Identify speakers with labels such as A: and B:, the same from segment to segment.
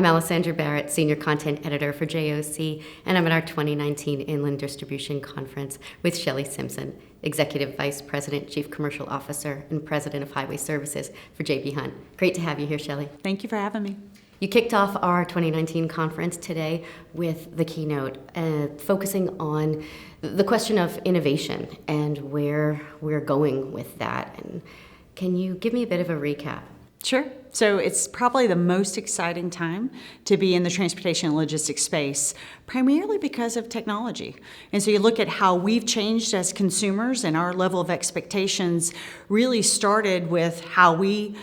A: I'm Alessandra Barrett, Senior Content Editor for JOC, and I'm at our 2019 Inland Distribution Conference with Shelley Simpson, Executive Vice President, Chief Commercial Officer, and President of Highway Services for J.B. Hunt. Great to have you here, Shelley.
B: Thank you for having me.
A: You kicked off our 2019 conference today with the keynote, focusing on the question of innovation and where we're going with that. And can you give me a bit of a recap?
B: Sure. So it's probably the most exciting time to be in the transportation and logistics space, primarily because of technology. And so you look at how we've changed as consumers, and our level of expectations really started with how we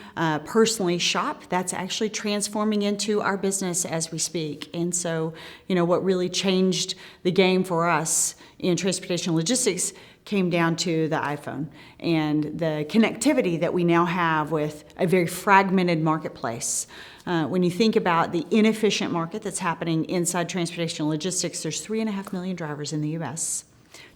B: personally shop. That's actually transforming into our business as we speak. And so, what really changed the game for us in transportation and logistics came down to the iPhone and the connectivity that we now have with a very fragmented marketplace. When you think about the inefficient market that's happening inside transportation and logistics, there's 3.5 million drivers in the U.S.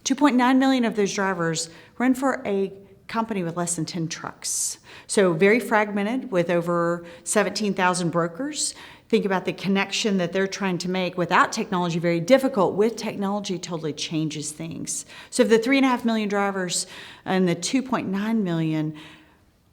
B: 2.9 million of those drivers run for a company with less than 10 trucks. So very fragmented with over 17,000 brokers. Think about the connection that they're trying to make without technology, very difficult. With technology, totally changes things. So of the 3.5 million drivers and the 2.9 million,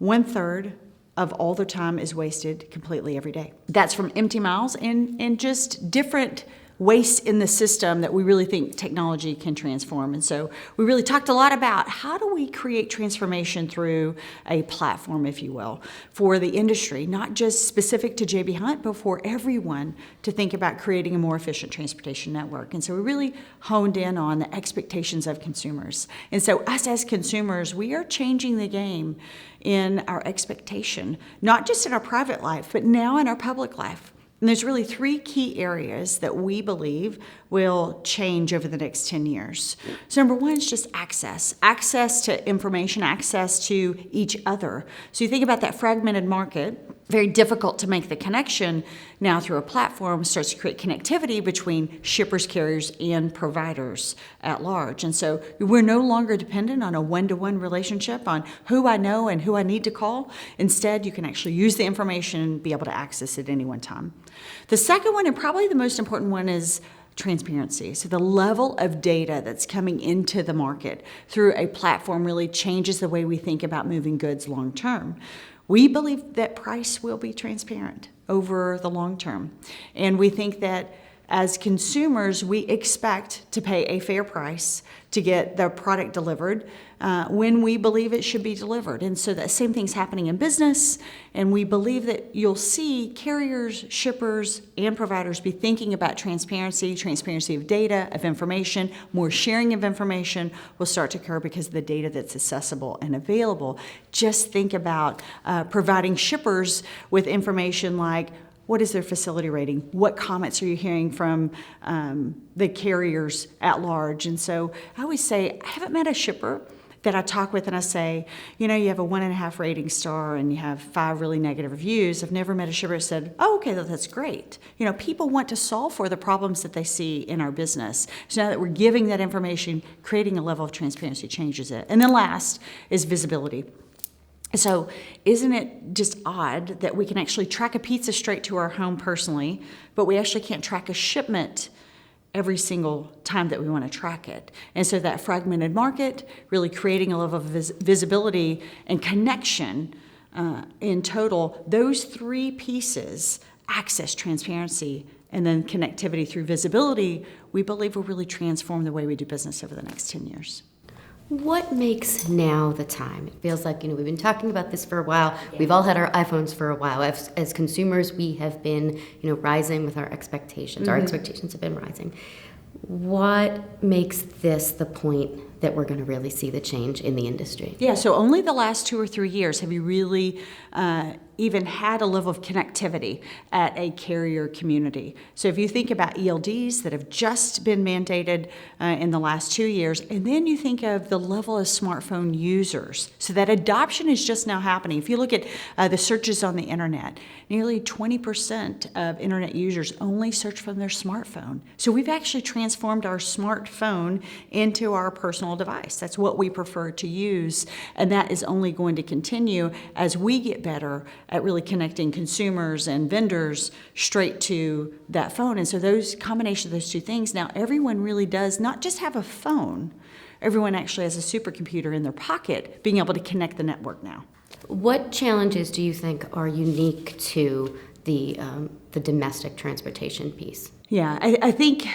B: 1/3 of all their time is wasted completely every day. That's from empty miles and just different waste in the system that we really think technology can transform. And so we really talked a lot about how do we create transformation through a platform, if you will, for the industry, not just specific to J.B. Hunt, but for everyone to think about creating a more efficient transportation network. And so we really honed in on the expectations of consumers. And so us as consumers, we are changing the game in our expectation, not just in our private life, but now in our public life. And there's really 3 key areas that we believe will change over the next 10 years. So number 1 is just access to information, access to each other. So you think about that fragmented market, very difficult to make the connection. Now through a platform starts to create connectivity between shippers, carriers, and providers at large. And so we're no longer dependent on a one-to-one relationship on who I know and who I need to call. Instead, you can actually use the information and be able to access it at any one time. The second one, and probably the most important one, is transparency. So the level of data that's coming into the market through a platform really changes the way we think about moving goods long term. We believe that price will be transparent over the long term. And we think that as consumers, we expect to pay a fair price to get the product delivered when we believe it should be delivered. And so that same thing's happening in business, and we believe that you'll see carriers, shippers, and providers be thinking about transparency of data, of information. More sharing of information will start to occur because of the data that's accessible and available. Just think about providing shippers with information like, what is their facility rating? What comments are you hearing from the carriers at large? And so I always say, I haven't met a shipper that I talk with and I say, you have a 1.5 rating star and you have 5 really negative reviews. I've never met a shipper that said, oh, okay, that's great. People want to solve for the problems that they see in our business. So now that we're giving that information, creating a level of transparency changes it. And then last is visibility. So isn't it just odd that we can actually track a pizza straight to our home personally, but we actually can't track a shipment every single time that we want to track it? And so that fragmented market, really creating a level of visibility and connection in total, those 3 pieces, access, transparency, and then connectivity through visibility, we believe will really transform the way we do business over the next 10 years.
A: What makes now the time? It feels like, we've been talking about this for a while. Yeah. We've all had our iPhones for a while. As consumers, we have been, rising with our expectations. Mm-hmm. Our expectations have been rising. What makes this the point that we're going to really see the change in the industry?
B: Yeah, so only the last 2 or 3 years have you really even had a level of connectivity at a carrier community. So if you think about ELDs that have just been mandated in the last 2 years, and then you think of the level of smartphone users, so that adoption is just now happening. If you look at the searches on the internet, nearly 20% of internet users only search from their smartphone. So we've actually transformed our smartphone into our personal device. That's what we prefer to use, and that is only going to continue as we get better at really connecting consumers and vendors straight to that phone. And so those combination of those two things, now everyone really does not just have a phone, everyone actually has a supercomputer in their pocket being able to connect the network now.
A: What challenges do you think are unique to the domestic transportation piece?
B: Yeah, I think,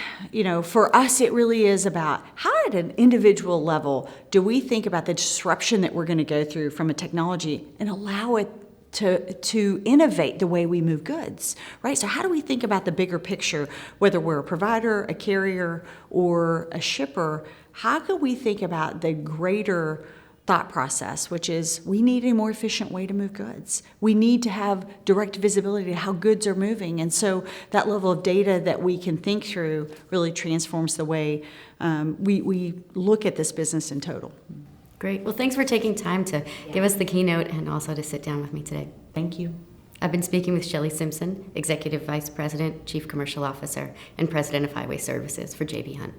B: for us, it really is about how at an individual level do we think about the disruption that we're going to go through from a technology and allow it to innovate the way we move goods, right? So how do we think about the bigger picture, whether we're a provider, a carrier, or a shipper? How can we think about the greater thought process, which is we need a more efficient way to move goods. We need to have direct visibility to how goods are moving. And so that level of data that we can think through really transforms the way we look at this business in total.
A: Great. Well, thanks for taking time to give us the keynote and also to sit down with me today.
B: Thank you.
A: I've been speaking with Shelley Simpson, Executive Vice President, Chief Commercial Officer, and President of Highway Services for J.B. Hunt.